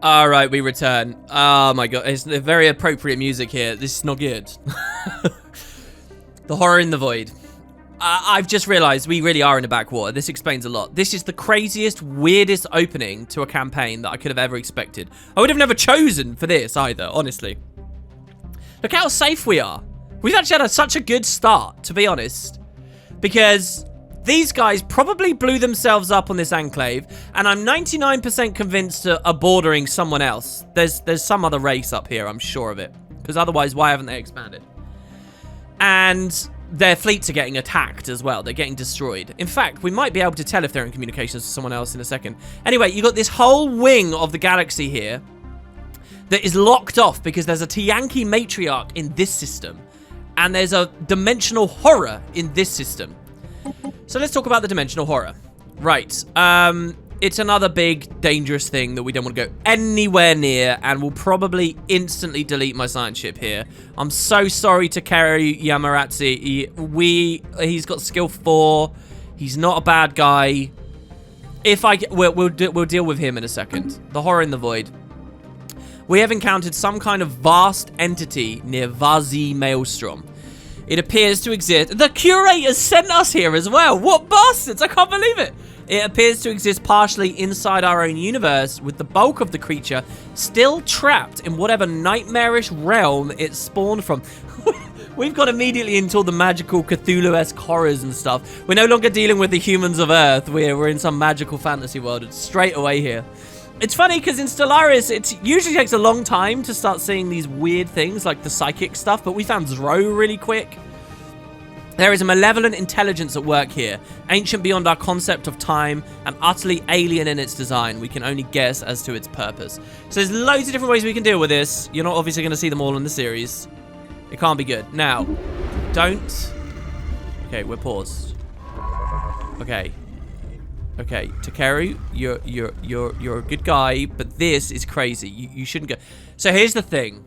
All right, we return. Oh my god, it's very appropriate music here. This is not good. The horror in the void. I've just realized we really are in a backwater. This explains a lot. This is the craziest, weirdest opening to a campaign that I could have ever expected. I would have never chosen for this either, honestly. Look how safe we are. We've actually had such a good start, to be honest. Because these guys probably blew themselves up on this enclave, and I'm 99% convinced are bordering someone else. There's some other race up here, I'm sure of it. Because otherwise, why haven't they expanded? And their fleets are getting attacked as well. They're getting destroyed. In fact, we might be able to tell if they're in communications with someone else in a second. Anyway, you got this whole wing of the galaxy here that is locked off because there's a Tiyanki matriarch in this system. And there's a dimensional horror in this system. So let's talk about the dimensional horror. Right. It's another big, dangerous thing that we don't want to go anywhere near, and will probably instantly delete my science ship here. I'm so sorry to carry Yamaratsu. He's got skill 4. He's not a bad guy. If I get, we'll deal with him in a second. The horror in the void. We have encountered some kind of vast entity near Vazi Maelstrom. It appears to exist. The curator sent us here as well. What bastards? I can't believe it. It appears to exist partially inside our own universe, with the bulk of the creature still trapped in whatever nightmarish realm it spawned from. We've got immediately into all the magical Cthulhu-esque horrors and stuff. We're no longer dealing with the humans of Earth. We're in some magical fantasy world. It's straight away here. It's funny because in Stellaris, it usually takes a long time to start seeing these weird things like the psychic stuff, but we found Zro really quick. There is a malevolent intelligence at work here, ancient beyond our concept of time and utterly alien in its design. We can only guess as to its purpose. So there's loads of different ways we can deal with this. You're not obviously going to see them all in the series. It can't be good. Now, don't... Okay, we're paused. Okay. Okay, Takeru, you're a good guy, but this is crazy. You shouldn't go. So here's the thing.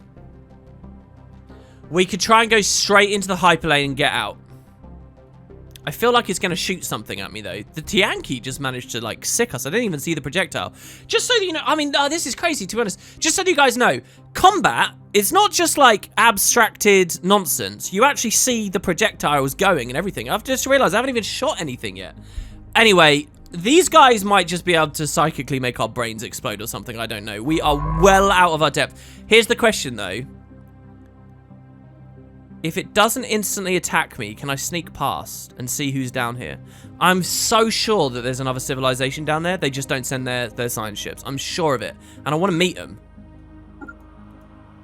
We could try and go straight into the hyperlane and get out. I feel like it's going to shoot something at me, though. The Tiyanki just managed to, like, sick us. I didn't even see the projectile. Just so that you know, I mean, this is crazy, to be honest. Just so that you guys know, combat, it's not just, like, abstracted nonsense. You actually see the projectiles going and everything. I've just realized I haven't even shot anything yet. Anyway, these guys might just be able to psychically make our brains explode or something. I don't know. We are well out of our depth. Here's the question, though. If it doesn't instantly attack me, can I sneak past and see who's down here? I'm so sure that there's another civilization down there. They just don't send their science ships. I'm sure of it. And I want to meet them.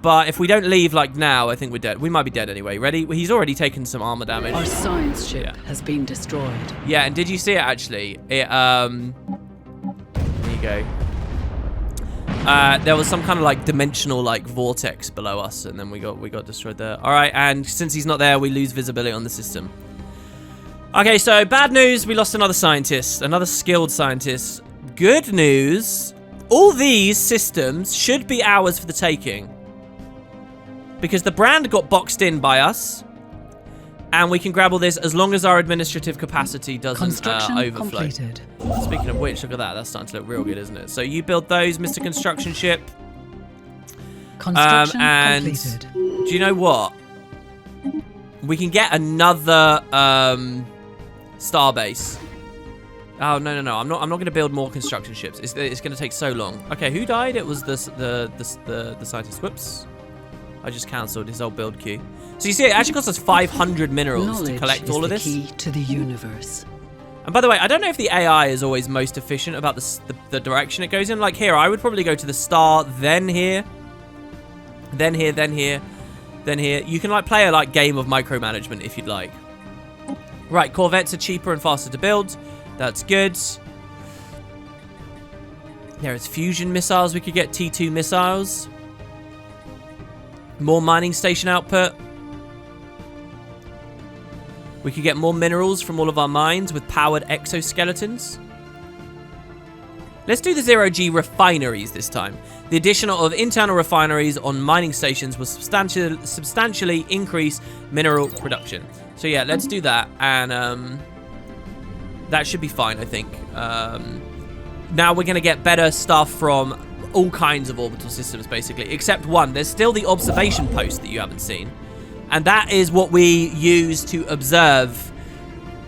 But if we don't leave, like, now, I think we're dead. We might be dead anyway. Ready? He's already taken some armor damage. Our science ship has been destroyed. Yeah, and did you see it, actually? It, there you go. There was some kind of, like, dimensional, like, vortex below us, and then we got destroyed there. All right, and since he's not there, we lose visibility on the system. Okay, so bad news, we lost another scientist, another skilled scientist. Good news, all these systems should be ours for the taking. Because the brand got boxed in by us, and we can grab all this as long as our administrative capacity doesn't overflow. Completed. Speaking of which, look at that. That's starting to look real good, isn't it? So you build those, Mr. Construction Ship. Construction and completed. Do you know what? We can get another starbase. Oh no! I'm not going to build more construction ships. It's going to take so long. Okay, who died? It was the scientist. Whoops. I just cancelled his old build queue. So you see, it actually costs us 500 minerals to collect all of this. Knowledge is the key to the universe. And by the way, I don't know if the AI is always most efficient about the direction it goes in. Like here, I would probably go to the star, then here, then here, then here, then here. You can like play a like game of micromanagement if you'd like. Right, corvettes are cheaper and faster to build. That's good. There is fusion missiles. We could get T2 missiles. More mining station output. We could get more minerals from all of our mines with powered exoskeletons. Let's do the 0G refineries this time. The addition of internal refineries on mining stations will substantially increase mineral production. So yeah, let's do that. And that should be fine, I think. now we're going to get better stuff from all kinds of orbital systems, basically, except one. There's still the observation post that you haven't seen, and that is what we use to observe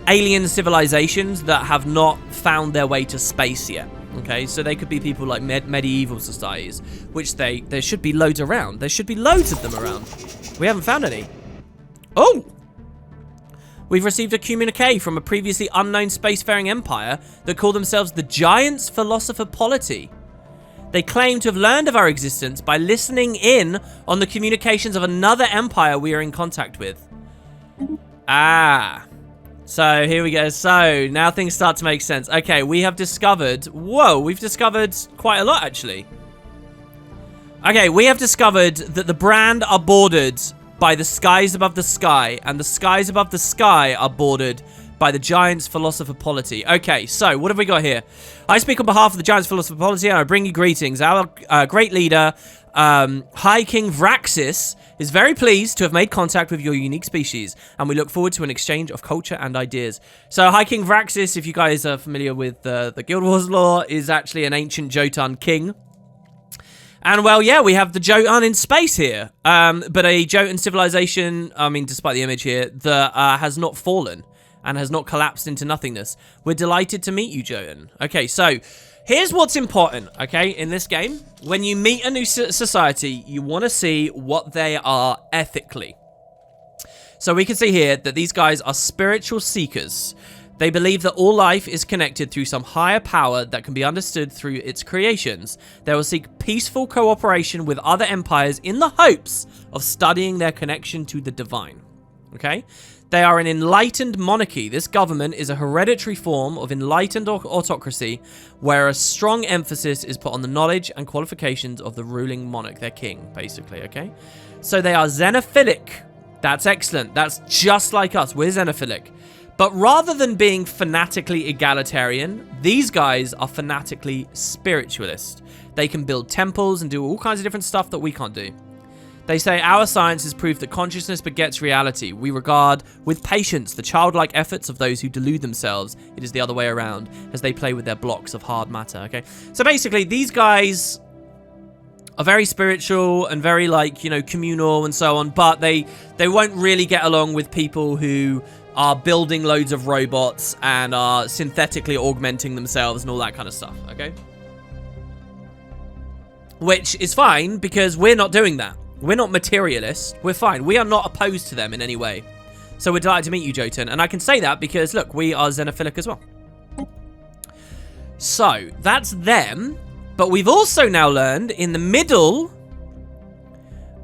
alien civilizations that have not found their way to space yet. Okay, so they could be people like medieval societies, which there should be loads around. There should be loads of them around. We haven't found any. Oh! We've received a communique from a previously unknown spacefaring empire that call themselves the Giants Philosopher Polity. They claim to have learned of our existence by listening in on the communications of another empire we are in contact with. Ah. So, here we go. So, now things start to make sense. Okay, we have discovered... Whoa, we've discovered quite a lot, actually. Okay, we have discovered that the brand are bordered by the skies above the sky, and the skies above the sky are bordered by the Giants Philosopher Polity. Okay, so, what have we got here? I speak on behalf of the Giants Philosopher Polity, and I bring you greetings. Our great leader, High King Vraxis, is very pleased to have made contact with your unique species, and we look forward to an exchange of culture and ideas. So, High King Vraxis, if you guys are familiar with the Guild Wars lore, is actually an ancient Jotun king. And, well, yeah, we have the Jotun in space here, but a Jotun civilization, I mean, despite the image here, that has not fallen and has not collapsed into nothingness. We're delighted to meet you, Jotun. Okay, so... here's what's important, okay, in this game. When you meet a new society, you want to see what they are ethically. So we can see here that these guys are spiritual seekers. They believe that all life is connected through some higher power that can be understood through its creations. They will seek peaceful cooperation with other empires in the hopes of studying their connection to the divine, okay? They are an enlightened monarchy. This government is a hereditary form of enlightened autocracy where a strong emphasis is put on the knowledge and qualifications of the ruling monarch, their king, basically, okay? So they are xenophilic. That's excellent. That's just like us. We're xenophilic. But rather than being fanatically egalitarian, these guys are fanatically spiritualist. They can build temples and do all kinds of different stuff that we can't do. They say, our science has proved that consciousness begets reality. We regard with patience the childlike efforts of those who delude themselves. It is the other way around, as they play with their blocks of hard matter, okay? So basically, these guys are very spiritual and very, like, you know, communal and so on, but they won't really get along with people who are building loads of robots and are synthetically augmenting themselves and all that kind of stuff, okay? Which is fine, because we're not doing that. We're not materialist. We're fine. We are not opposed to them in any way. So we're delighted to meet you, Jotun. And I can say that because, look, we are xenophilic as well. So, that's them. But we've also now learned in the middle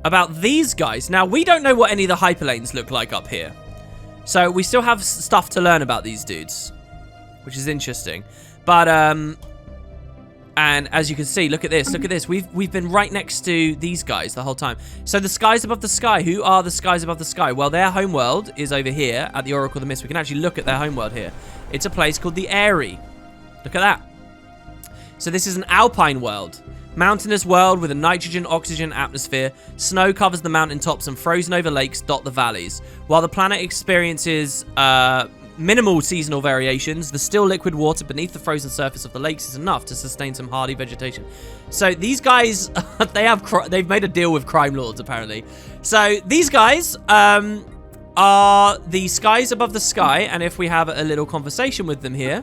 about these guys. Now, we don't know what any of the hyperlanes look like up here. So, we still have stuff to learn about these dudes, which is interesting. But, and as you can see, look at this, look at this. We've been right next to these guys the whole time. So the skies above the sky, who are the skies above the sky? Well, their homeworld is over here at the Oracle of the Mist. We can actually look at their homeworld here. It's a place called the Eyrie. Look at that. So this is an alpine world. Mountainous world with a nitrogen-oxygen atmosphere. Snow covers the mountaintops and frozen over lakes dot the valleys. While the planet experiences minimal seasonal variations, the still liquid water beneath the frozen surface of the lakes is enough to sustain some hardy vegetation. So these guys, they've made a deal with crime lords, apparently. So these guys are the skies above the sky, and if we have a little conversation with them here,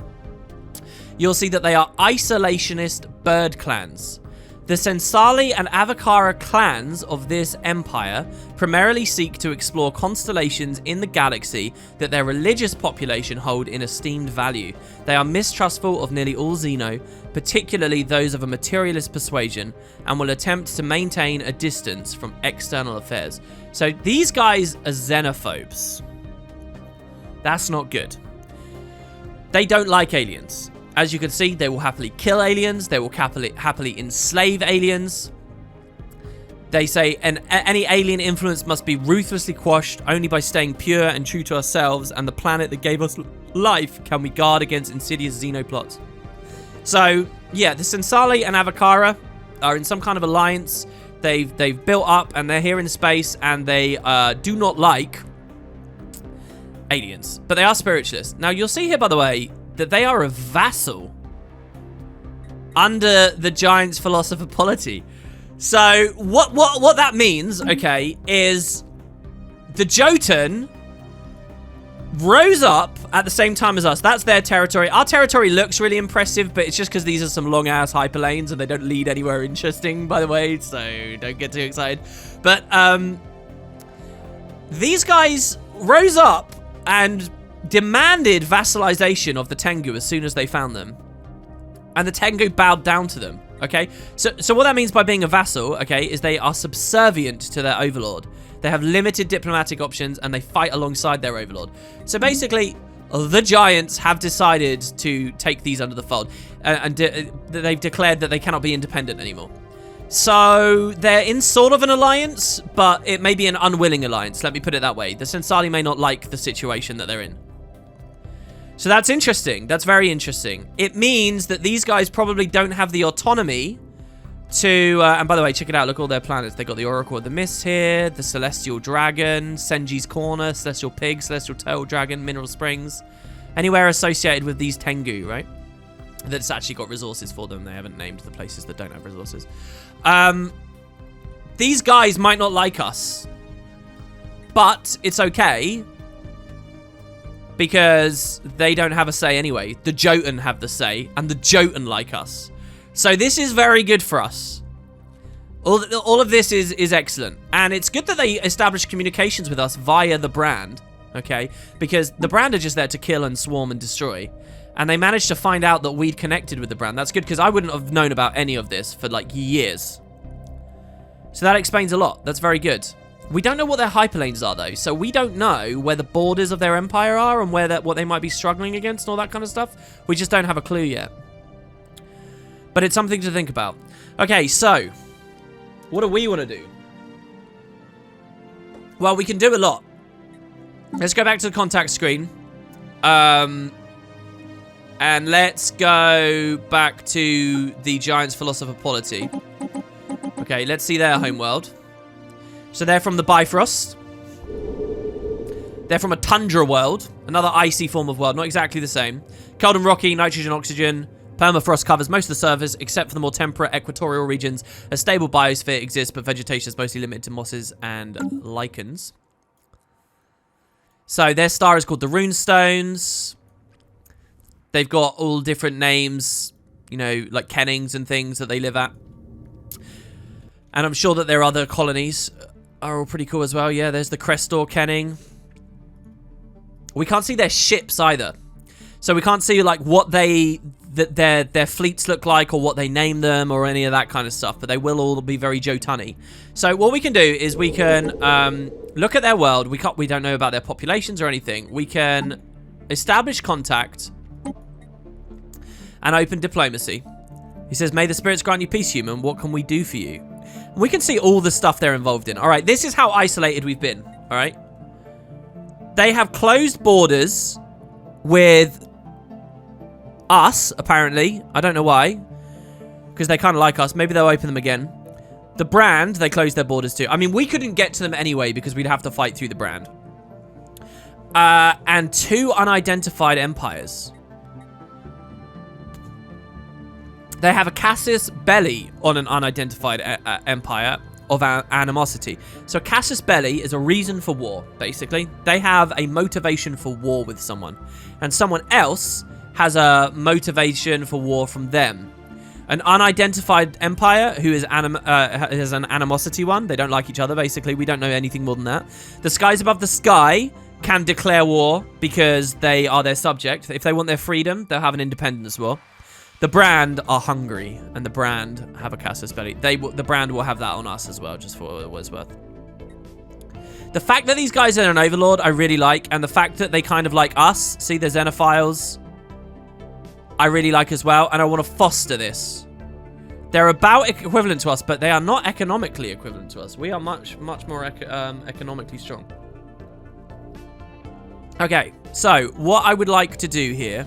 you'll see that they are isolationist bird clans. The Sensali and Avakara clans of this empire primarily seek to explore constellations in the galaxy that their religious population hold in esteemed value. They are mistrustful of nearly all Xeno, particularly those of a materialist persuasion, and will attempt to maintain a distance from external affairs. So these guys are xenophobes. That's not good. They don't like aliens. As you can see, they will happily kill aliens. They will happily enslave aliens. They say any alien influence must be ruthlessly quashed. Only by staying pure and true to ourselves and the planet that gave us life can we guard against insidious xenoplots. So, yeah, the Sensali and Avakara are in some kind of alliance. They've built up and they're here in space, and they do not like aliens. But they are spiritualists. Now, you'll see here, by the way, that they are a vassal under the Giants' philosopher polity. So what that means, okay, is the Jotun rose up at the same time as us. That's their territory. Our territory looks really impressive, but it's just because these are some long-ass hyperlanes and they don't lead anywhere interesting, by the way, so don't get too excited. But these guys rose up and demanded vassalization of the Tengu as soon as they found them. And the Tengu bowed down to them, okay? So what that means by being a vassal, okay, is they are subservient to their overlord. They have limited diplomatic options and they fight alongside their overlord. So basically, the Giants have decided to take these under the fold. And they've declared that they cannot be independent anymore. So they're in sort of an alliance, but it may be an unwilling alliance. Let me put it that way. The Sensali may not like the situation that they're in. So that's interesting. That's very interesting. It means that these guys probably don't have the autonomy to... and by the way, check it out. Look at all their planets. They got the Oracle of the Mist here, the Celestial Dragon, Senji's Corner, Celestial Pig, Celestial Tail Dragon, Mineral Springs. Anywhere associated with these Tengu, right? That's actually got resources for them. They haven't named the places that don't have resources. These guys might not like us, but it's okay because they don't have a say anyway. The Jotun have the say, and the Jotun like us. So this is very good for us. All of this is excellent. And it's good that they establish communications with us via the brand, okay? Because the brand are just there to kill and swarm and destroy. And they managed to find out that we'd connected with the brand. That's good, because I wouldn't have known about any of this for, like, years. So that explains a lot. That's very good. We don't know what their hyperlanes are, though. So we don't know where the borders of their empire are and where what they might be struggling against and all that kind of stuff. We just don't have a clue yet. But it's something to think about. Okay, so what do we want to do? Well, we can do a lot. Let's go back to the contact screen. And let's go back to the Giants' philosopher polity. Okay, let's see their homeworld. So they're from the Bifrost. They're from a tundra world. Another icy form of world. Not exactly the same. Cold and rocky, nitrogen, oxygen. Permafrost covers most of the surface, except for the more temperate equatorial regions. A stable biosphere exists, but vegetation is mostly limited to mosses and lichens. So their star is called the Rune Stones. They've got all different names, you know, like kennings and things that they live at. And I'm sure that their other colonies are all pretty cool as well. Yeah, there's the Crestor kenning. We can't see their ships either. So we can't see, like, what their fleets look like or what they name them or any of that kind of stuff. But they will all be very Jotun-y. So what we can do is we can look at their world. We don't know about their populations or anything. We can establish contact and open diplomacy. He says, may the spirits grant you peace, human. What can we do for you? And we can see all the stuff they're involved in. All right, this is how isolated we've been. All right. They have closed borders with us, apparently. I don't know why. Because they kind of like us. Maybe they'll open them again. The brand, they closed their borders to. I mean, we couldn't get to them anyway because we'd have to fight through the brand. And 2 unidentified empires. They have a casus belli on an unidentified empire of animosity. So casus belli is a reason for war, basically. They have a motivation for war with someone. And someone else has a motivation for war from them. An unidentified empire who is has an animosity one. They don't like each other, basically. We don't know anything more than that. The skies above the sky can declare war because they are their subject. If they want their freedom, they'll have an independence war. The brand are hungry, and the brand have a casus belli. The brand will have that on us as well, just for what it was worth. The fact that these guys are an overlord, I really like, and the fact that they kind of like us. See, the xenophiles, I really like as well, and I want to foster this. They're about equivalent to us, but they are not economically equivalent to us. We are much more economically strong. Okay, so what I would like to do here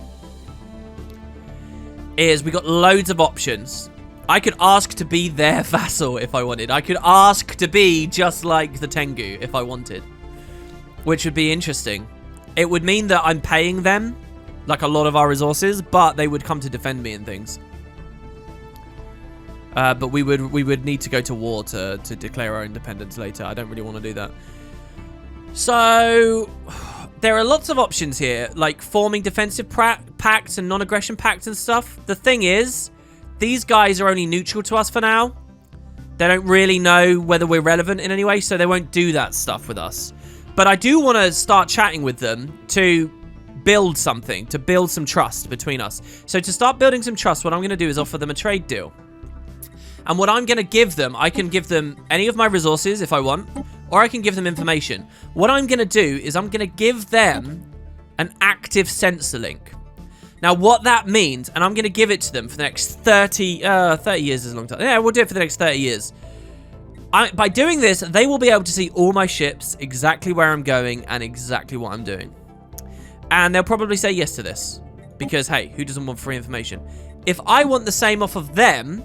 is we got loads of options. I could ask to be their vassal if I wanted. I could ask to be just like the Tengu if I wanted, which would be interesting. It would mean that I'm paying them like a lot of our resources, but they would come to defend me and things. But we would need to go to war to declare our independence later. I don't really want to do that. So there are lots of options here, like forming defensive pacts and non-aggression pacts and stuff. The thing is, these guys are only neutral to us for now. They don't really know whether we're relevant in any way, so they won't do that stuff with us. But I do want to start chatting with them to build something, to build some trust between us. So to start building some trust, what I'm going to do is offer them a trade deal. And what I'm going to give them, I can give them any of my resources if I want, or I can give them information. What I'm going to do is I'm going to give them an active sensor link. Now, what that means, and I'm going to give it to them for the next 30 years is a long time. Yeah, we'll do it for the next 30 years. By doing this, they will be able to see all my ships, exactly where I'm going, and exactly what I'm doing. And they'll probably say yes to this. Because, hey, who doesn't want free information? If I want the same off of them,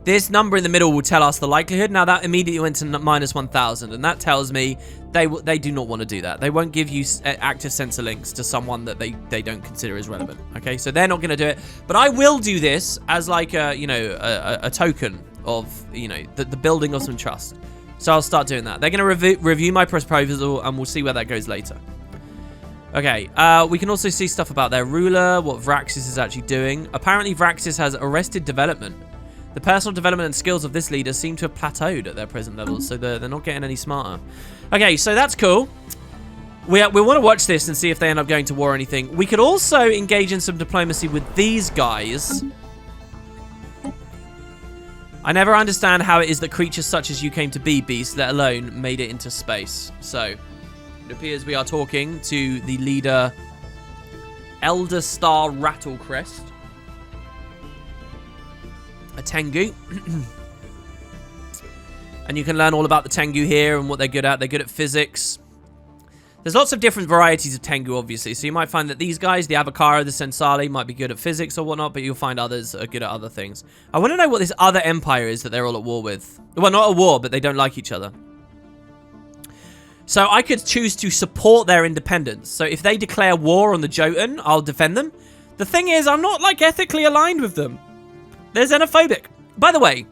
this number in the middle will tell us the likelihood. Now, that immediately went to minus 1,000, and that tells me they do not want to do that. They won't give you active sensor links to someone that they don't consider as relevant. Okay, so they're not going to do it. But I will do this as like a token of, the building of some trust. So I'll start doing that. They're going to review my proposal, and we'll see where that goes later. Okay, we can also see stuff about their ruler, what Vraxis is actually doing. Apparently, Vraxis has arrested development. The personal development and skills of this leader seem to have plateaued at their present levels, so they're not getting any smarter. Okay, so that's cool. We want to watch this and see if they end up going to war or anything. We could also engage in some diplomacy with these guys. I never understand how it is that creatures such as you came to be, Beast, let alone made it into space. So, it appears we are talking to the leader, Elder Star Rattlecrest. A Tengu. And you can learn all about the Tengu here and what they're good at. They're good at physics. There's lots of different varieties of Tengu, obviously. So you might find that these guys, the Avocaro, the Sensali, might be good at physics or whatnot, but you'll find others that are good at other things. I want to know what this other empire is that they're all at war with. Well, not at war, but they don't like each other. So I could choose to support their independence. So if they declare war on the Jotun, I'll defend them. The thing is, I'm not, like, ethically aligned with them. They're xenophobic. By the way,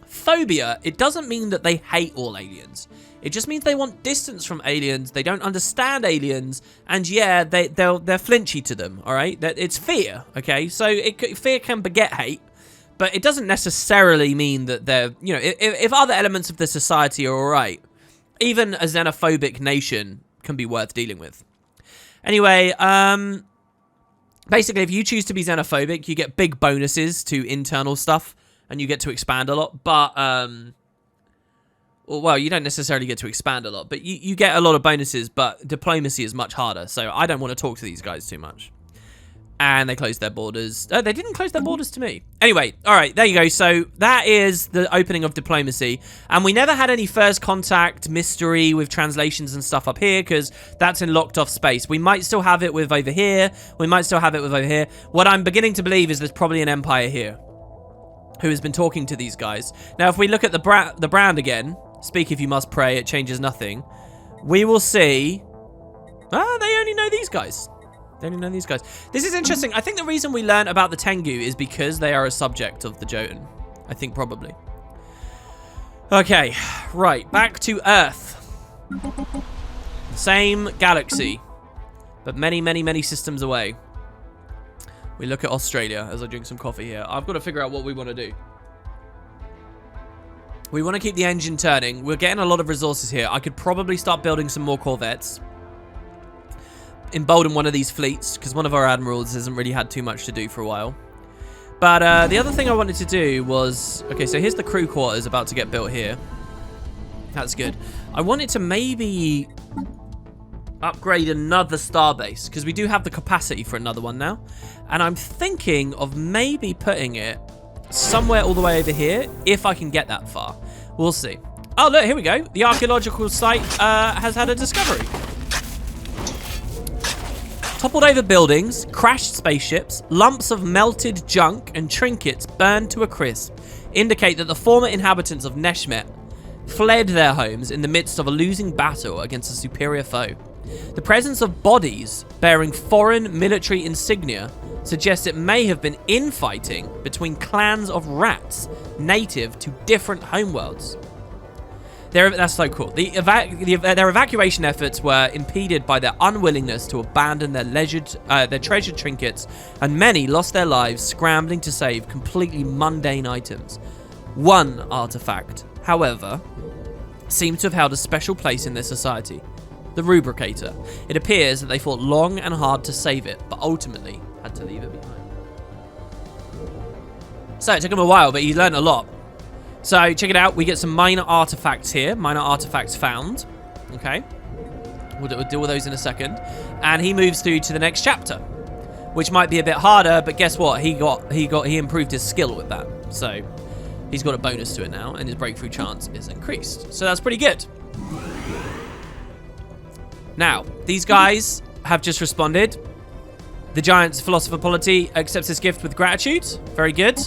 phobia, it doesn't mean that they hate all aliens. It just means they want distance from aliens. They don't understand aliens. And yeah, they're flinchy to them, all right? It's fear, okay? So fear can beget hate, but it doesn't necessarily mean that they're, if other elements of the society are all right, even a xenophobic nation can be worth dealing with. Anyway, basically, if you choose to be xenophobic, you get big bonuses to internal stuff, and you get to expand a lot. But, well, you don't necessarily get to expand a lot, but you get a lot of bonuses, but diplomacy is much harder. So I don't want to talk to these guys too much. And they closed their borders. Oh, they didn't close their borders to me. Anyway, all right, there you go. So that is the opening of diplomacy. And we never had any first contact mystery with translations and stuff up here because that's in locked off space. We might still have it with over here. We might still have it with over here. What I'm beginning to believe is there's probably an empire here who has been talking to these guys. Now, if we look at the brand again, speak if you must pray, it changes nothing. We will see... they only know these guys. They only know these guys. This is interesting. I think the reason we learn about the Tengu is because they are a subject of the Jotun. I think probably. Okay, right. Back to Earth. Same galaxy, but many, many, many systems away. We look at Australia as I drink some coffee here. I've got to figure out what we want to do. We want to keep the engine turning. We're getting a lot of resources here. I could probably start building some more corvettes. Embolden one of these fleets, because one of our admirals hasn't really had too much to do for a while. But the other thing I wanted to do was... Okay, so here's the crew quarters about to get built here. That's good. I wanted to maybe upgrade another starbase, because we do have the capacity for another one now. And I'm thinking of maybe putting it somewhere all the way over here, if I can get that far. We'll see. Oh, look, here we go. The archaeological site has had a discovery. Toppled over buildings, crashed spaceships, lumps of melted junk and trinkets burned to a crisp indicate that the former inhabitants of Neshmet fled their homes in the midst of a losing battle against a superior foe. The presence of bodies bearing foreign military insignia suggests it may have been infighting between clans of rats native to different homeworlds. That's so cool. Their evacuation efforts were impeded by their unwillingness to abandon their treasured trinkets, and many lost their lives scrambling to save completely mundane items. One artifact, however, seems to have held a special place in their society: the Rubricator. It appears that they fought long and hard to save it, but ultimately had to leave it behind. So it took him a while, but he learned a lot. So check it out. We get some minor artifacts here. Minor artifacts found. Okay. We'll deal with those in a second. And he moves through to the next chapter, which might be a bit harder, but guess what? He improved his skill with that. So he's got a bonus to it now, and his breakthrough chance is increased. So that's pretty good. Now, these guys have just responded. The giant's philosopher polity accepts his gift with gratitude. Very good.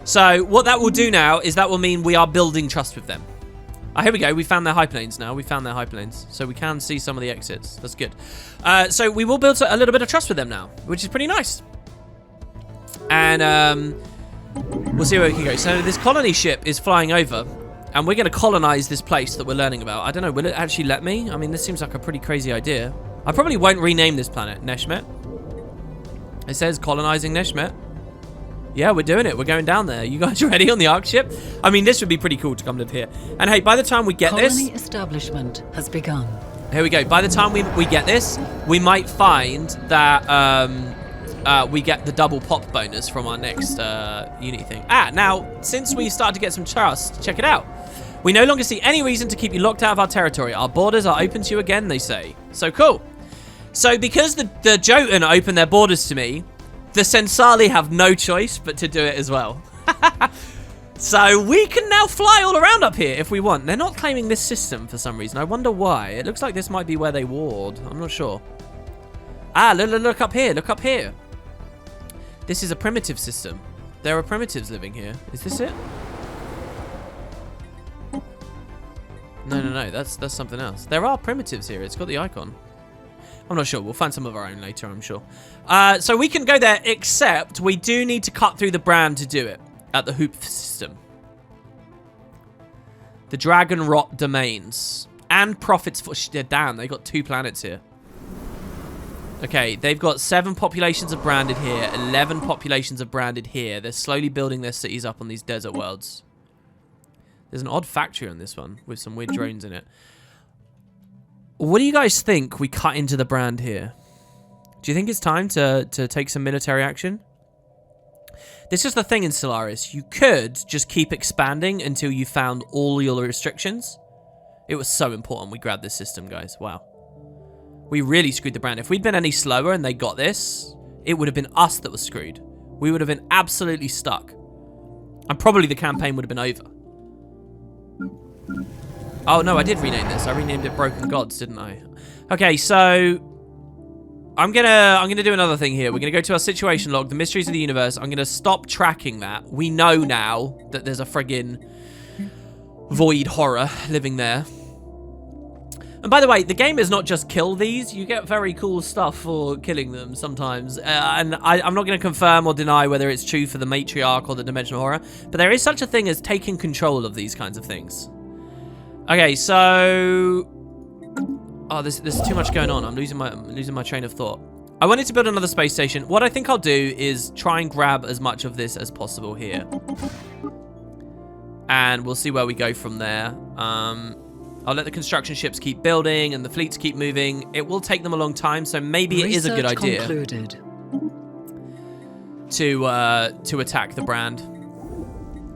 So what that will do now is that will mean we are building trust with them. Here we go. We found their hyperlanes now. We found their hyperlanes. So we can see some of the exits. That's good. So we will build a little bit of trust with them now, which is pretty nice. And we'll see where we can go. So this colony ship is flying over, and we're going to colonize this place that we're learning about. I don't know. Will it actually let me? I mean, this seems like a pretty crazy idea. I probably won't rename this planet Neshmet. It says colonizing Neshmet. Yeah, we're doing it. We're going down there. You guys ready on the Ark ship? I mean, this would be pretty cool to come live here. And hey, by the time we get this... Colony establishment has begun. Here we go. By the time we get this, we might find that we get the double pop bonus from our next Unity thing. Now, since we started to get some trust, check it out. We no longer see any reason to keep you locked out of our territory. Our borders are open to you again, they say. So cool. So because the Jotun opened their borders to me, the Sensali have no choice but to do it as well. So we can now fly all around up here if we want. They're not claiming this system for some reason. I wonder why. It looks like this might be where they ward. I'm not sure. Look up here. Look up here. This is a primitive system. There are primitives living here. Is this it? No. That's something else. There are primitives here. It's got the icon. I'm not sure. We'll find some of our own later, I'm sure. So we can go there, except we do need to cut through the brand to do it at the Hoop system. The Dragon Rot Domains. And Profits for... Damn, they got 2 planets here. Okay, they've got 7 populations of branded here, 11 populations of branded here. They're slowly building their cities up on these desert worlds. There's an odd factory on this one with some weird drones in it. What do you guys think we cut into the brand here? Do you think it's time to take some military action? This is the thing in Stellaris. You could just keep expanding until you found all your restrictions. It was so important we grabbed this system, guys. Wow. We really screwed the brand. If we'd been any slower and they got this, it would have been us that was screwed. We would have been absolutely stuck. And probably the campaign would have been over. Oh, no, I did rename this. I renamed it Broken Gods, didn't I? Okay, so I'm gonna do another thing here. We're gonna go to our situation log, the mysteries of the universe. I'm gonna stop tracking that. We know now that there's a friggin' void horror living there. And by the way, the game is not just kill these. You get very cool stuff for killing them sometimes. And I'm not going to confirm or deny whether it's true for the matriarch or the dimensional horror. But there is such a thing as taking control of these kinds of things. Okay, so... Oh, there's too much going on. I'm losing my train of thought. I wanted to build another space station. What I think I'll do is try and grab as much of this as possible here. And we'll see where we go from there. I'll let the construction ships keep building and the fleets keep moving. It will take them a long time, so maybe it is a good idea to attack the brand.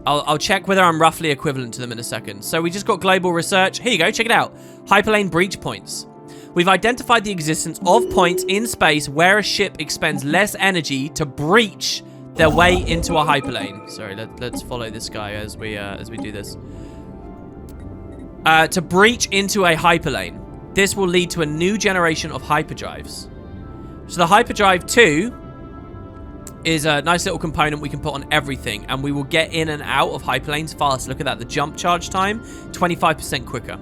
I'll check whether I'm roughly equivalent to them in a second. So we just got global research. Here you go, check it out. Hyperlane breach points. We've identified the existence of points in space where a ship expends less energy to breach their way into a hyperlane. Sorry, let's follow this guy as we do this. To breach into a hyperlane. This will lead to a new generation of hyperdrives. So the hyperdrive 2 is a nice little component we can put on everything, and we will get in and out of hyperlanes fast. Look at that. The jump charge time, 25% quicker.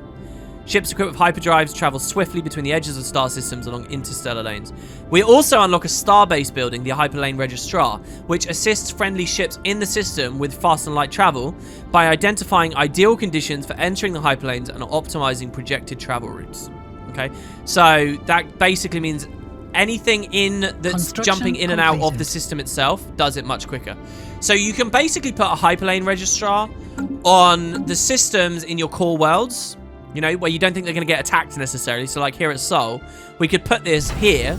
Ships equipped with hyperdrives travel swiftly between the edges of star systems along interstellar lanes. We also unlock a starbase building, the Hyperlane Registrar, which assists friendly ships in the system with fast and light travel by identifying ideal conditions for entering the hyperlanes and optimizing projected travel routes. Okay, so that basically means anything that's jumping in and out of the system itself does it much quicker. So you can basically put a Hyperlane Registrar on the systems in your core worlds, you know, where you don't think they're going to get attacked necessarily. So like here at Sol, we could put this here,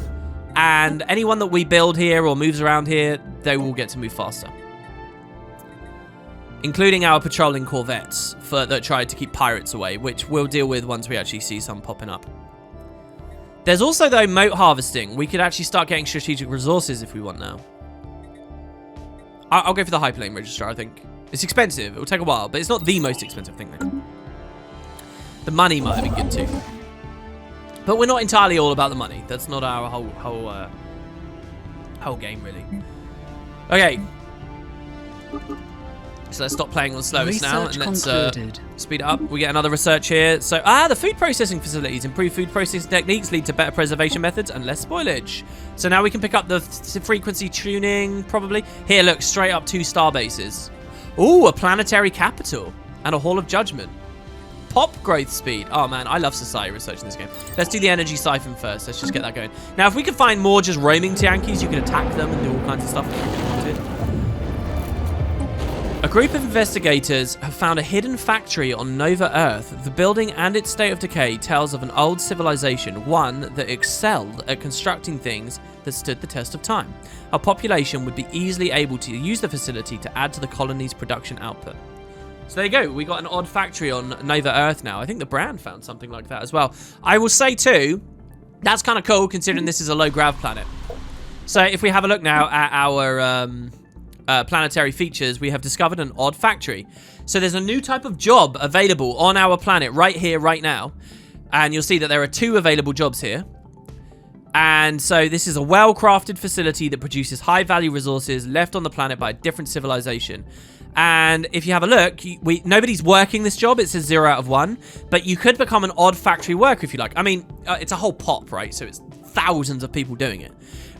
and anyone that we build here or moves around here, they will get to move faster. Including our patrolling corvettes that try to keep pirates away, which we'll deal with once we actually see some popping up. There's also, though, moat harvesting. We could actually start getting strategic resources if we want now. I'll go for the Hyperlane Registrar, I think. It's expensive. It will take a while, but it's not the most expensive thing, though. The money might have been good too, but we're not entirely all about the money. That's not our whole game, really. Okay, so let's stop playing on slowest now, and let's speed it up. We get another research here. So, the food processing facilities. Improved food processing techniques lead to better preservation methods and less spoilage. So now we can pick up the frequency tuning, probably. Here, look, straight up 2 star bases. Ooh, a planetary capital and a Hall of Judgment. Pop growth speed. Oh man, I love society research in this game. Let's do the energy siphon first. Let's just get that going. Now, if we could find more just roaming Yankees, you can attack them and do all kinds of stuff if you wanted. A group of investigators have found a hidden factory on Nova Earth. The building and its state of decay tells of an old civilization, one that excelled at constructing things that stood the test of time. Our population would be easily able to use the facility to add to the colony's production output. So there you go. We got an odd factory on Nova Earth now. I think the brand found something like that as well. I will say too, that's kind of cool considering this is a low grav planet. So if we have a look now at our planetary features, we have discovered an odd factory. So there's a new type of job available on our planet right here, right now. And you'll see that there are 2 available jobs here. And so this is a well-crafted facility that produces high-value resources left on the planet by a different civilization. And if you have a look, nobody's working this job. It says 0 out of 1. But you could become an odd factory worker if you like. I mean, it's a whole pop, right? So it's thousands of people doing it.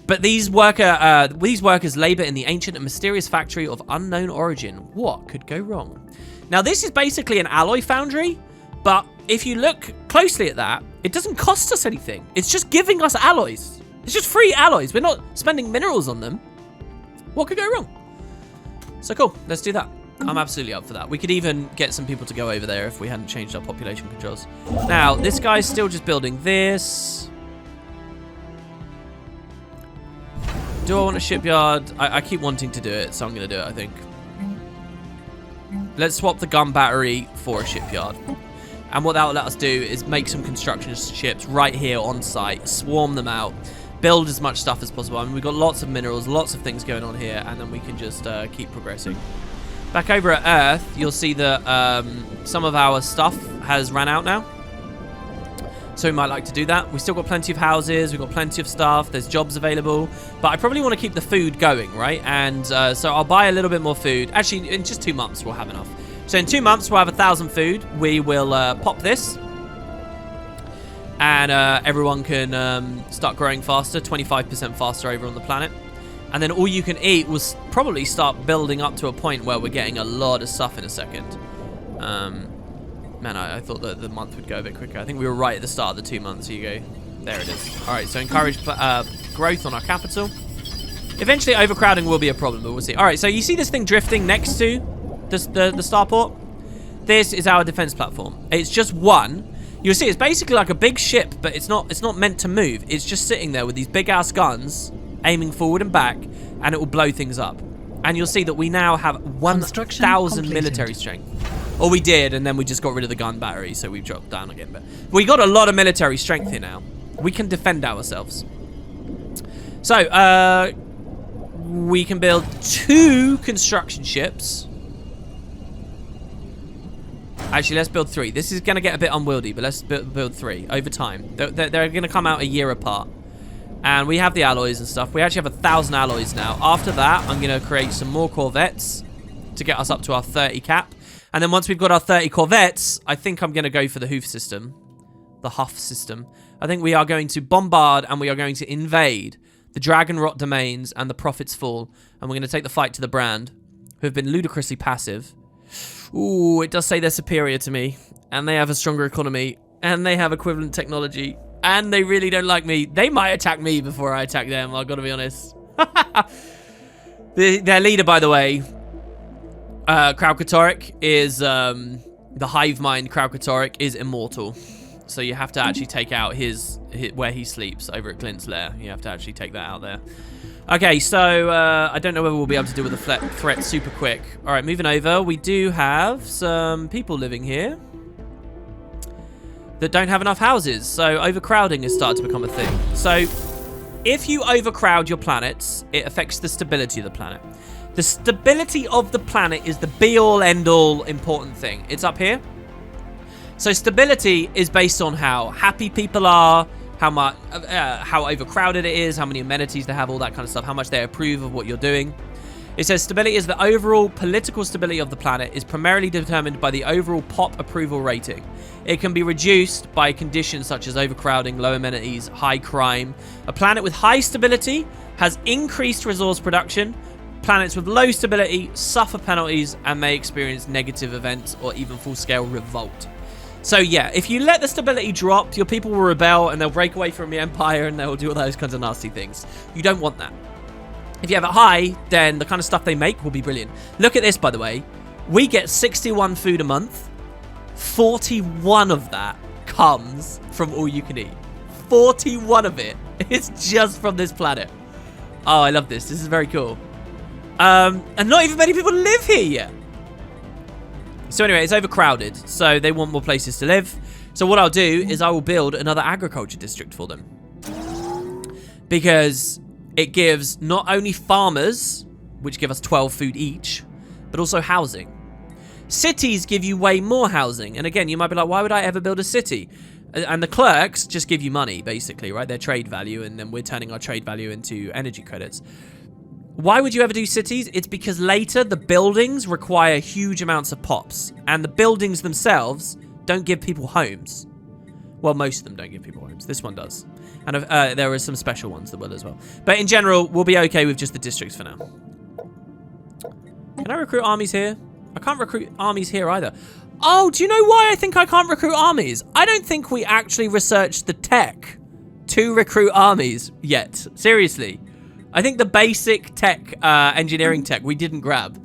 But these workers labor in the ancient and mysterious factory of unknown origin. What could go wrong? Now, this is basically an alloy foundry. But if you look closely at that, it doesn't cost us anything. It's just giving us alloys. It's just free alloys. We're not spending minerals on them. What could go wrong? So cool, let's do that. I'm absolutely up for that. We could even get some people to go over there if we hadn't changed our population controls. Now, this guy's still just building this. Do I want a shipyard? I keep wanting to do it, so I'm going to do it, I think. Let's swap the gun battery for a shipyard. And what that will let us do is make some construction ships right here on site, swarm them out, build as much stuff as possible. I mean, we've got lots of minerals, lots of things going on here, and then we can just keep progressing. Back over at Earth, you'll see that some of our stuff has run out now. So we might like to do that. We've still got plenty of houses, we've got plenty of stuff, there's jobs available. But I probably want to keep the food going, right? And so I'll buy a little bit more food. Actually, in just 2 months, we'll have enough. So in 2 months, we'll have 1,000 food. We will pop this. And everyone can start growing faster, 25% faster over on the planet. And then all you can eat will probably start building up to a point where we're getting a lot of stuff in a second. Man, I thought that the month would go a bit quicker. I think we were right at the start of the 2 months. Here you go. There it is. All right, so encourage growth on our capital. Eventually, overcrowding will be a problem, but we'll see. All right, so you see this thing drifting next to the starport? This is our defense platform. It's just one. You'll see it's basically like a big ship, but it's not meant to move. It's just sitting there with these big-ass guns aiming forward and back, and it will blow things up. And you'll see that we now have 1,000 military strength. Or we did, and then we just got rid of the gun battery, so we've dropped down again. But we got a lot of military strength here now. We can defend ourselves. So, we can build 2 construction ships. Actually, let's build 3. This is going to get a bit unwieldy, but let's build 3 over time. They're going to come out a year apart. And we have the alloys and stuff. We actually have 1,000 alloys now. After that, I'm going to create some more corvettes to get us up to our 30 cap. And then once we've got our 30 corvettes, I think I'm going to go for the hoof system. The huff system. I think we are going to bombard and we are going to invade the Dragon Rot domains and the Prophet's Fall. And we're going to take the fight to the Brand, who have been ludicrously passive. Ooh, it does say they're superior to me. And they have a stronger economy. And they have equivalent technology. And they really don't like me. They might attack me before I attack them, I've got to be honest. Their leader, by the way, Kraukatoric, is... the hive mind Kraukatoric is immortal. So you have to actually take out his where he sleeps over at Clint's lair. You have to actually take that out there. Okay, so I don't know whether we'll be able to deal with the threat super quick. All right, moving over. We do have some people living here that don't have enough houses. So overcrowding has started to become a thing. So if you overcrowd your planets, it affects the stability of the planet. The stability of the planet is the be-all, end-all important thing. It's up here. So stability is based on how happy people are, how overcrowded it is, how many amenities they have, all that kind of stuff, how much they approve of what you're doing. It says stability is the overall political stability of the planet is primarily determined by the overall pop approval rating. It can be reduced by conditions such as overcrowding, low amenities, high crime. A planet with high stability has increased resource production. Planets with low stability suffer penalties and may experience negative events or even full-scale revolt. So yeah, if you let the stability drop, your people will rebel and they'll break away from the empire and they'll do all those kinds of nasty things. You don't want that. If you have it high, then the kind of stuff they make will be brilliant. Look at this, by the way. We get 61 food a month. 41 of that comes from all you can eat. 41 of it is just from this planet. Oh, I love this. This is very cool. And not even many people live here yet. So anyway, it's overcrowded. So they want more places to live. So what I'll do is I will build another agriculture district for them. Because it gives not only farmers, which give us 12 food each, but also housing. Cities give you way more housing. And again, you might be like, why would I ever build a city? And the clerks just give you money, basically, right? Their trade value, and then we're turning our trade value into energy credits. Why would you ever do cities? It's because later the buildings require huge amounts of pops. And the buildings themselves don't give people homes. Well, most of them don't give people homes. This one does. And there are some special ones that will as well. But in general, we'll be okay with just the districts for now. Can I recruit armies here? I can't recruit armies here either. Oh, do you know why I think I can't recruit armies? I don't think we actually researched the tech to recruit armies yet. Seriously. I think the basic tech, engineering tech, we didn't grab.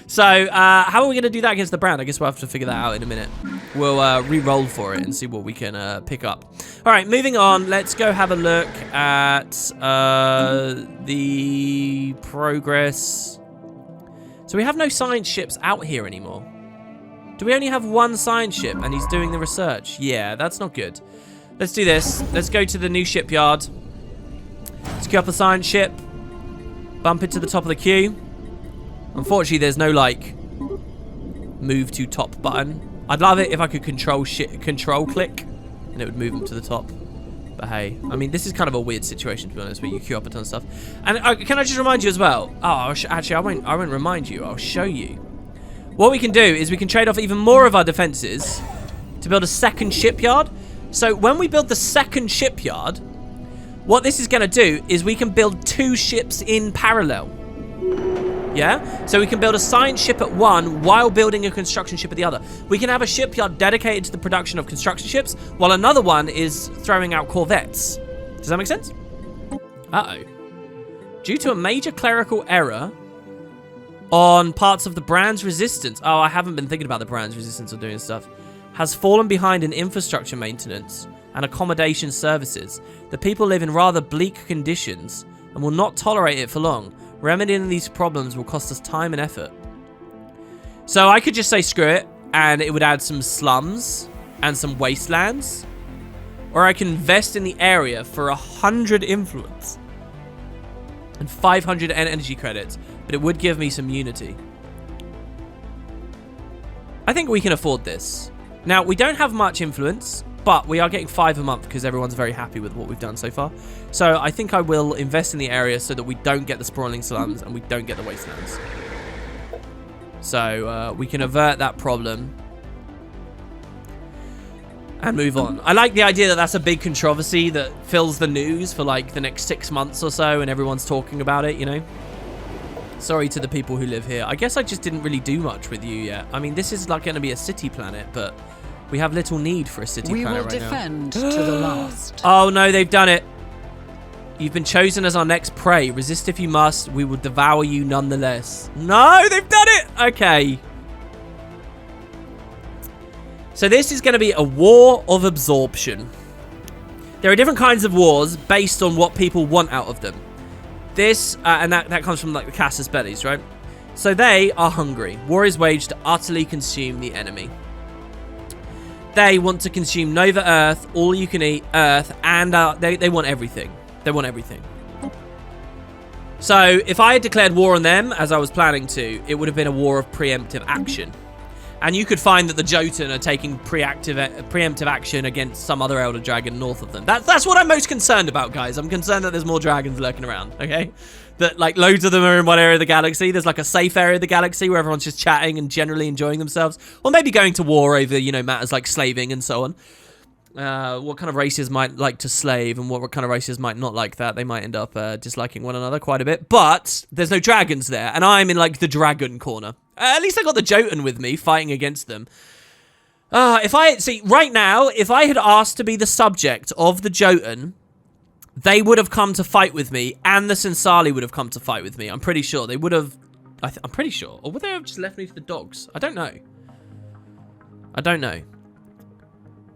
So, how are we going to do that against the Brand? I guess we'll have to figure that out in a minute. We'll re-roll for it and see what we can pick up. All right, moving on. Let's go have a look at the progress. So we have no science ships out here anymore. Do we only have one science ship and he's doing the research? Yeah, that's not good. Let's do this. Let's go to the new shipyard. Let's queue up a science ship. Bump it to the top of the queue. Unfortunately, there's no, like, move to top button. I'd love it if I could control click and it would move them to the top. But hey, I mean, this is kind of a weird situation, to be honest, where you queue up a ton of stuff. And can I just remind you as well? Oh, actually, I won't remind you. I'll show you. What we can do is we can trade off even more of our defenses to build a second shipyard. So when we build the second shipyard, what this is going to do is we can build 2 ships in parallel. Yeah? So we can build a science ship at one while building a construction ship at the other. We can have a shipyard dedicated to the production of construction ships while another one is throwing out corvettes. Does that make sense? Uh-oh. Due to a major clerical error on parts of the Brand's resistance. Oh, I haven't been thinking about the Brand's resistance or doing stuff. Has fallen behind in infrastructure maintenance and accommodation services. The people live in rather bleak conditions and will not tolerate it for long. Remedying these problems will cost us time and effort. So I could just say screw it, and it would add some slums and some wastelands. Or I can invest in the area for 100 influence and 500 energy credits, but it would give me some unity. I think we can afford this. Now, we don't have much influence, but we are getting 5 a month because everyone's very happy with what we've done so far. So I think I will invest in the area so that we don't get the sprawling slums and we don't get the wastelands. So we can avert that problem and move on. I like the idea that that's a big controversy that fills the news for like the next 6 months or so, and everyone's talking about it, you know? Sorry to the people who live here. I guess I just didn't really do much with you yet. I mean, this is like going to be a city planet, but we have little need for a city planet right now. We will defend to the last. Oh no, they've done it. You've been chosen as our next prey. Resist if you must. We will devour you nonetheless. No, they've done it. Okay. So this is going to be a war of absorption. There are different kinds of wars based on what people want out of them. This, and that comes from like the Casus Bellis, right? So they are hungry. War is waged to utterly consume the enemy. They want to consume Nova Earth, all you can eat Earth, and they want everything. They want everything. So if I had declared war on them, as I was planning to, it would have been a war of preemptive action. And you could find that the Jotun are taking preemptive action against some other Elder Dragon north of them. That's what I'm most concerned about, guys. I'm concerned that there's more dragons lurking around, okay? That, like, loads of them are in one area of the galaxy. There's, like, a safe area of the galaxy where everyone's just chatting and generally enjoying themselves. Or maybe going to war over, you know, matters like slaving and so on. What kind of races might like to slave and what kind of races might not like that. They might end up disliking one another quite a bit. But there's no dragons there, and I'm in, like, the dragon corner. At least I got the Jotun with me, fighting against them. Right now, if I had asked to be the subject of the Jotun, they would have come to fight with me, and the Sensali would have come to fight with me. I'm pretty sure. They would have... I'm pretty sure. Or would they have just left me for the dogs? I don't know. I don't know.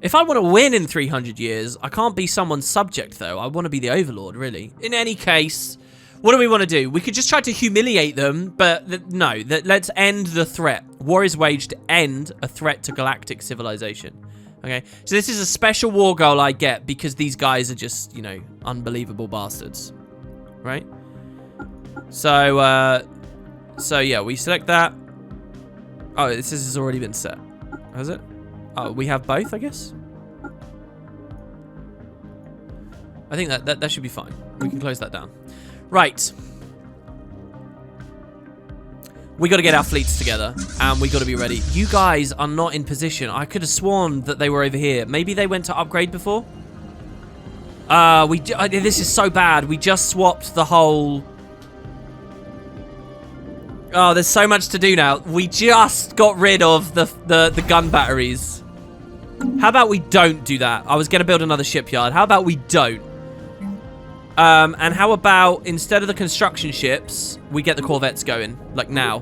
If I want to win in 300 years, I can't be someone's subject, though. I want to be the overlord, really. In any case... What do we want to do? We could just try to humiliate them, but no. Let's end the threat. War is waged to end a threat to galactic civilization. Okay? So this is a special war goal I get because these guys are just, you know, unbelievable bastards. Right? So yeah, we select that. Oh, this has already been set. Has it? Oh, we have both, I guess? I think that should be fine. We can close that down. Right. We got to get our fleets together, and we got to be ready. You guys are not in position. I could have sworn that they were over here. Maybe they went to upgrade before? This is so bad. We just swapped the whole... Oh, there's so much to do now. We just got rid of the gun batteries. How about we don't do that? I was going to build another shipyard. How about we don't? And how about, instead of the construction ships, we get the corvettes going, like now.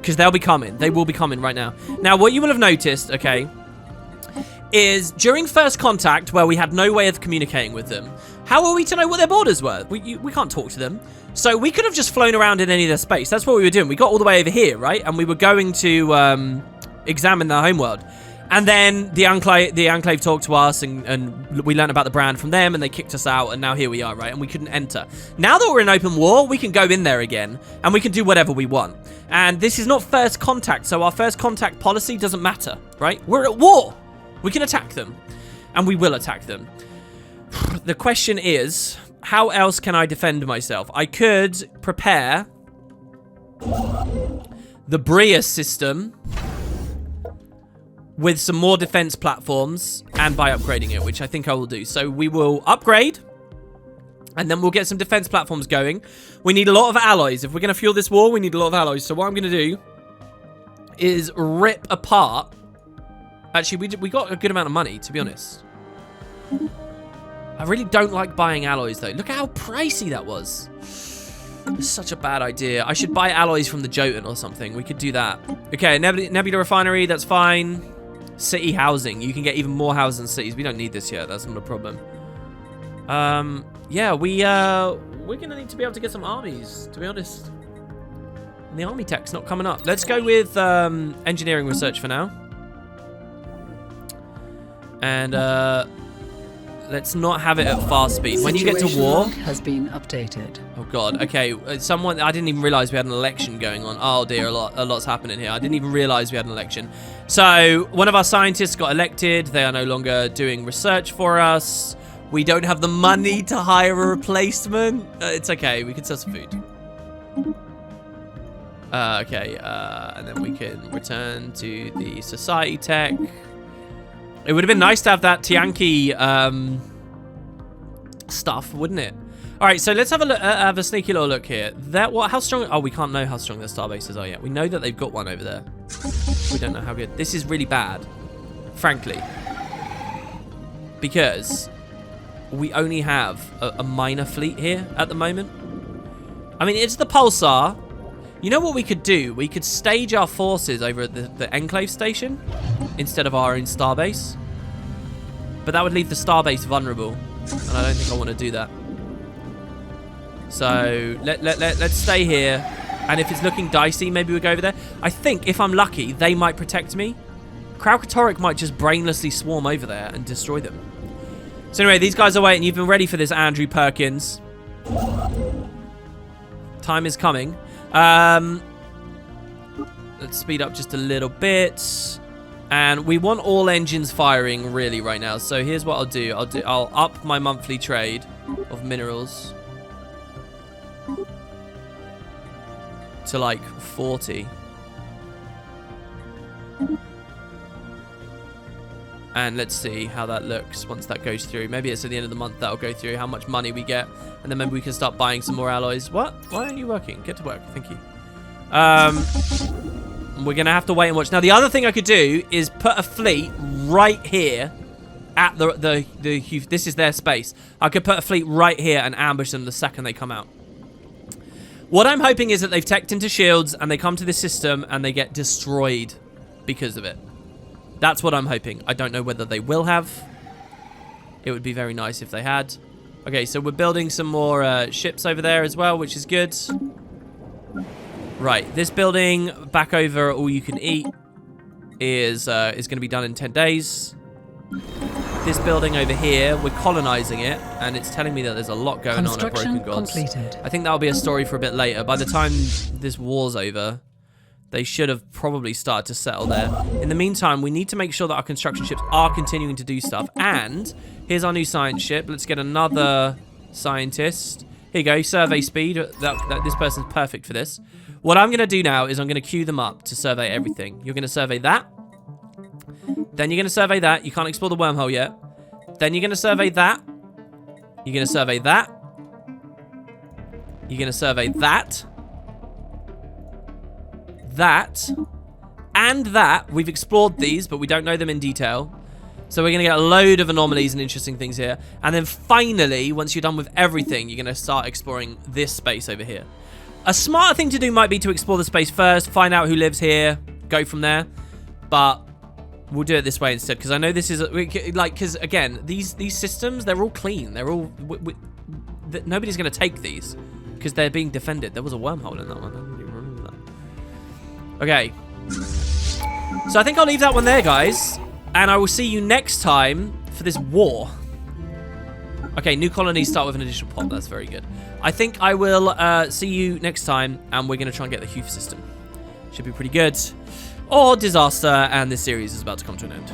Because they'll be coming. They will be coming right now. Now, what you will have noticed, okay, is during first contact, where we had no way of communicating with them, how are we to know what their borders were? We can't talk to them. So we could have just flown around in any of their space. That's what we were doing. We got all the way over here, right? And we were going to examine their homeworld. And then the Enclave talked to us, and we learned about the brand from them, and they kicked us out, and now here we are, right? And we couldn't enter. Now that we're in open war, we can go in there again, and we can do whatever we want. And this is not first contact, so our first contact policy doesn't matter, right? We're at war. We can attack them, and we will attack them. The question is, how else can I defend myself? I could prepare the Bria system with some more defense platforms and by upgrading it, which I think I will do. So we will upgrade, and then we'll get some defense platforms going. We need a lot of alloys. If we're going to fuel this war, we need a lot of alloys. So what I'm going to do is rip apart... Actually, we got a good amount of money, to be honest. I really don't like buying alloys, though. Look at how pricey that was. It's such a bad idea. I should buy alloys from the Jotun or something. We could do that. Okay, Nebula Refinery, that's fine. City housing. You can get even more houses in cities. We don't need this yet. That's not a problem. Yeah, we're going to need to be able to get some armies, to be honest. And the army tech's not coming up. Let's go with engineering research for now. And Let's not have it at fast speed. When you get to war... Situation has been updated. Oh, God. Okay, someone... I didn't even realize we had an election going on. Oh, dear, a lot's happening here. I didn't even realize we had an election. So, one of our scientists got elected. They are no longer doing research for us. We don't have the money to hire a replacement. It's okay. We can sell some food. Okay, and then we can return to the society tech. It would have been nice to have that Tianki stuff, wouldn't it? All right, so let's have a look, have a sneaky little look here. How strong? Oh, we can't know how strong their starbases are yet. We know that they've got one over there. We don't know how good. This is really bad, frankly, because we only have a minor fleet here at the moment. I mean, it's the Pulsar. You know what we could do? We could stage our forces over at the Enclave station instead of our own starbase. But that would leave the starbase vulnerable, and I don't think I want to do that. So let's stay here, and if it's looking dicey, maybe we'll go over there. I think, if I'm lucky, they might protect me. Kraukatoric might just brainlessly swarm over there and destroy them. So anyway, these guys are waiting. You've been ready for this, Andrew Perkins. Time is coming. Let's speed up just a little bit. And we want all engines firing really right now. So here's what I'll do. I'll up my monthly trade of minerals to like 40. And let's see how that looks once that goes through. Maybe it's at the end of the month that'll go through, how much money we get. And then maybe we can start buying some more alloys. What? Why aren't you working? Get to work. Thank you. We're going to have to wait and watch. Now, the other thing I could do is put a fleet right here at the this is their space. I could put a fleet right here and ambush them the second they come out. What I'm hoping is that they've teched into shields and they come to this system and they get destroyed because of it. That's what I'm hoping. I don't know whether they will have. It would be very nice if they had. Okay, so we're building some more ships over there as well, which is good. Right, this building back over all you can eat is going to be done in 10 days. This building over here, we're colonizing it, and it's telling me that there's a lot going on at Broken Gods. Completed. I think that'll be a story for a bit later. By the time this war's over, they should have probably started to settle there. In the meantime, we need to make sure that our construction ships are continuing to do stuff. And here's our new science ship. Let's get another scientist. Here you go, survey speed. This person's perfect for this. What I'm going to do now is I'm going to queue them up to survey everything. You're going to survey that. Then you're going to survey that. You can't explore the wormhole yet. Then you're going to survey that. You're going to survey that. You're going to survey that. That. And that. We've explored these, but we don't know them in detail. So we're going to get a load of anomalies and interesting things here. And then finally, once you're done with everything, you're going to start exploring this space over here. A smarter thing to do might be to explore the space first, find out who lives here, go from there. But we'll do it this way instead, because I know this is like, because again, these systems, they're all clean. They're all nobody's going to take these because they're being defended. There was a wormhole in that one. I don't even remember that. Okay, so I think I'll leave that one there, guys, and I will see you next time for this war. Okay, new colonies start with an additional pop. That's very good. I think I will see you next time, and we're going to try and get the Hoof system. Should be pretty good. Or disaster, and this series is about to come to an end.